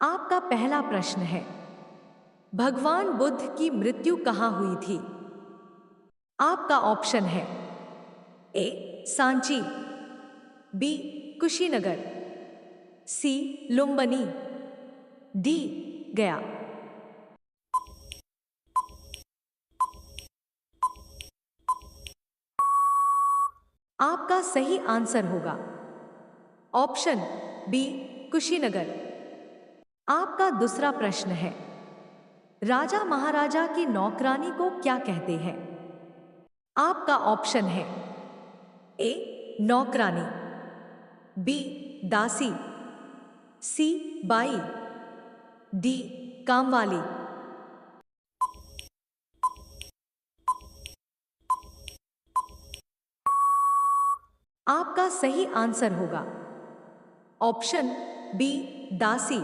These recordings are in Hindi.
आपका पहला प्रश्न है, भगवान बुद्ध की मृत्यु कहाँ हुई थी? आपका ऑप्शन है ए सांची, बी कुशीनगर, सी लुम्बिनी, डी गया। आपका सही आंसर होगा ऑप्शन बी कुशीनगर। आपका दूसरा प्रश्न है, राजा महाराजा की नौकरानी को क्या कहते हैं? आपका ऑप्शन है ए नौकरानी, बी दासी, सी बाई, डी कामवाली। आपका सही आंसर होगा ऑप्शन बी दासी।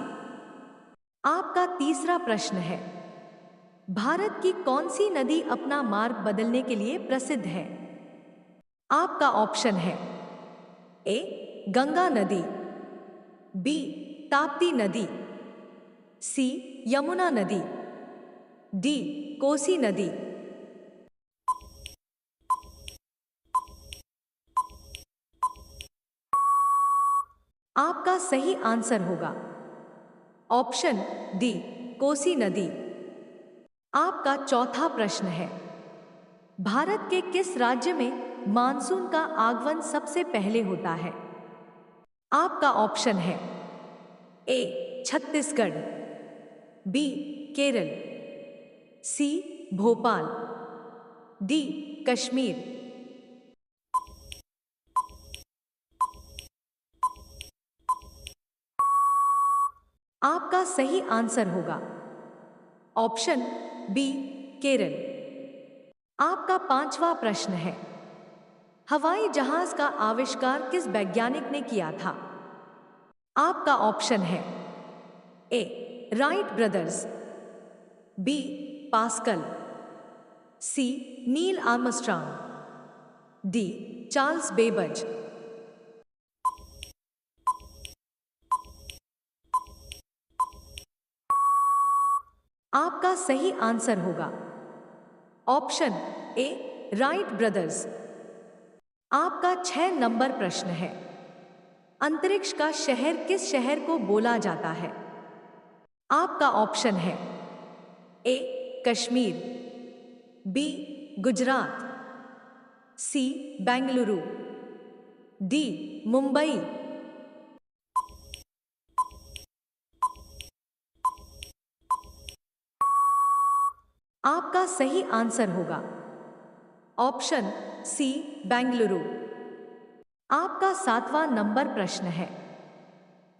आपका तीसरा प्रश्न है, भारत की कौन सी नदी अपना मार्ग बदलने के लिए प्रसिद्ध है? आपका ऑप्शन है ए गंगा नदी, बी ताप्ती नदी, सी यमुना नदी, डी कोसी नदी। आपका सही आंसर होगा ऑप्शन डी कोसी नदी। आपका चौथा प्रश्न है, भारत के किस राज्य में मानसून का आगमन सबसे पहले होता है? आपका ऑप्शन है ए छत्तीसगढ़, बी केरल, सी भोपाल, डी कश्मीर। आपका सही आंसर होगा ऑप्शन बी केरल। आपका पांचवा प्रश्न है, हवाई जहाज का आविष्कार किस वैज्ञानिक ने किया था? आपका ऑप्शन है ए राइट ब्रदर्स, बी पास्कल, सी नील आर्मस्ट्रांग, डी चार्ल्स बेबज। आपका सही आंसर होगा ऑप्शन ए राइट ब्रदर्स। आपका 6 नंबर प्रश्न है, अंतरिक्ष का शहर किस शहर को बोला जाता है? आपका ऑप्शन है ए कश्मीर, बी गुजरात, सी बेंगलुरु, डी मुंबई। आपका सही आंसर होगा ऑप्शन सी बेंगलुरु। आपका 7वां नंबर प्रश्न है,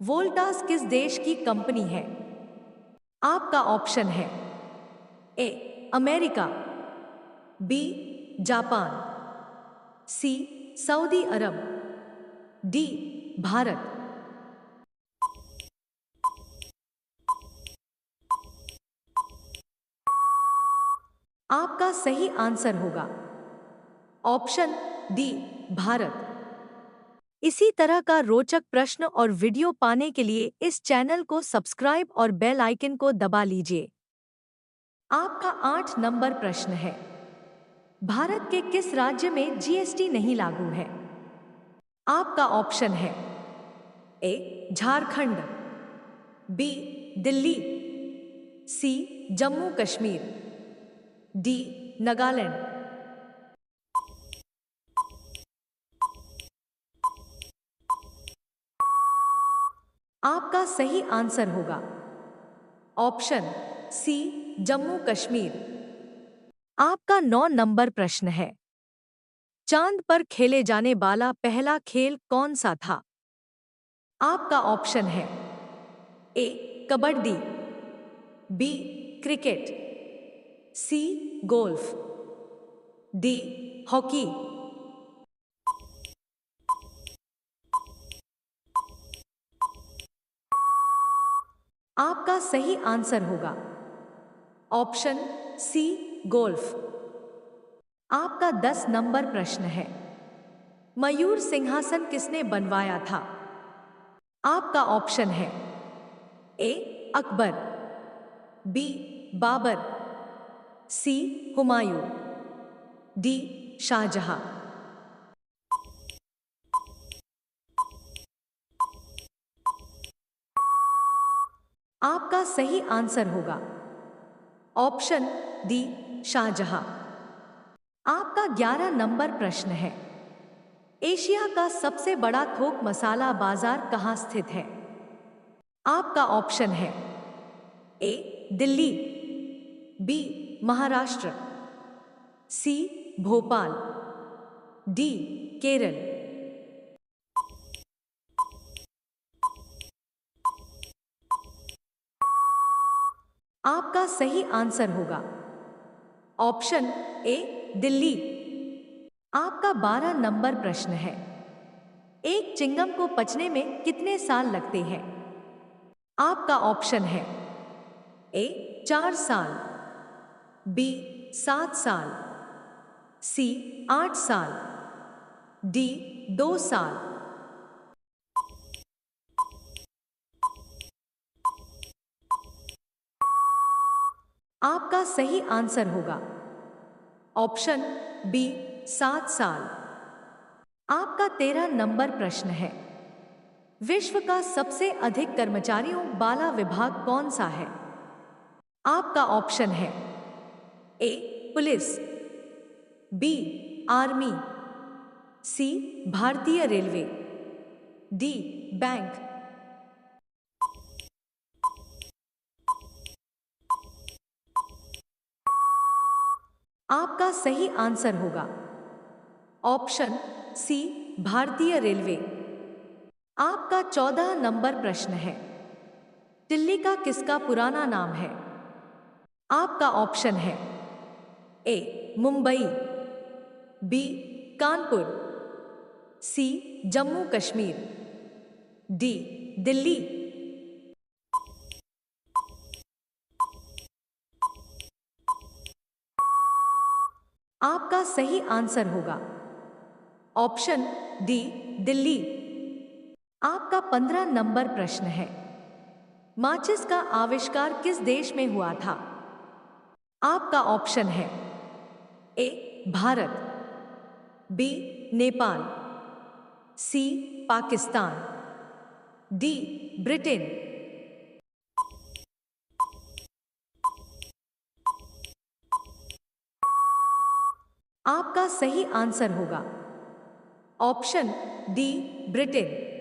वोल्टास किस देश की कंपनी है? आपका ऑप्शन है A America, B Japan, C सऊदी अरब, डी भारत। आपका सही आंसर होगा ऑप्शन डी भारत। इसी तरह का रोचक प्रश्न और वीडियो पाने के लिए इस चैनल को सब्सक्राइब और बेल आइकन को दबा लीजिए। आपका 8 नंबर प्रश्न है, भारत के किस राज्य में जीएसटी नहीं लागू है? आपका ऑप्शन है ए झारखंड, बी दिल्ली, सी जम्मू कश्मीर, डी नागालैंड। आपका सही आंसर होगा ऑप्शन सी जम्मू कश्मीर। आपका 9 नंबर प्रश्न है, चांद पर खेले जाने वाला पहला खेल कौन सा था? आपका ऑप्शन है ए कबड्डी, बी क्रिकेट, सी गोल्फ, डी हॉकी। आपका सही आंसर होगा ऑप्शन सी गोल्फ। आपका 10 नंबर प्रश्न है, मयूर सिंहासन किसने बनवाया था? आपका ऑप्शन है ए अकबर, बी बाबर, सी हुमायूं, डी शाहजहां। आपका सही आंसर होगा ऑप्शन डी शाहजहां। आपका 11 नंबर प्रश्न है, एशिया का सबसे बड़ा थोक मसाला बाजार कहाँ स्थित है? आपका ऑप्शन है ए दिल्ली, बी महाराष्ट्र, सी भोपाल, डी केरल। आपका सही आंसर होगा ऑप्शन ए दिल्ली। आपका 12 नंबर प्रश्न है, एक चिंगम को पचने में कितने साल लगते हैं? आपका ऑप्शन है ए 4 साल, बी 7 साल, सी 8 साल, डी 2 साल। आपका सही आंसर होगा ऑप्शन बी 7 साल। आपका 13 नंबर प्रश्न है, विश्व का सबसे अधिक कर्मचारियों वाला विभाग कौन सा है? आपका ऑप्शन है ए पुलिस, बी आर्मी, सी भारतीय रेलवे, डी बैंक। आपका सही आंसर होगा ऑप्शन सी भारतीय रेलवे। आपका 14 नंबर प्रश्न है, दिल्ली का किसका पुराना नाम है? आपका ऑप्शन है ए मुंबई, बी कानपुर, सी जम्मू कश्मीर, डी दिल्ली। आपका सही आंसर होगा ऑप्शन डी दिल्ली। आपका 15 नंबर प्रश्न है, माचिस का आविष्कार किस देश में हुआ था? आपका ऑप्शन है ए भारत, बी नेपाल, सी पाकिस्तान, डी ब्रिटेन। आपका सही आंसर होगा ऑप्शन डी ब्रिटेन।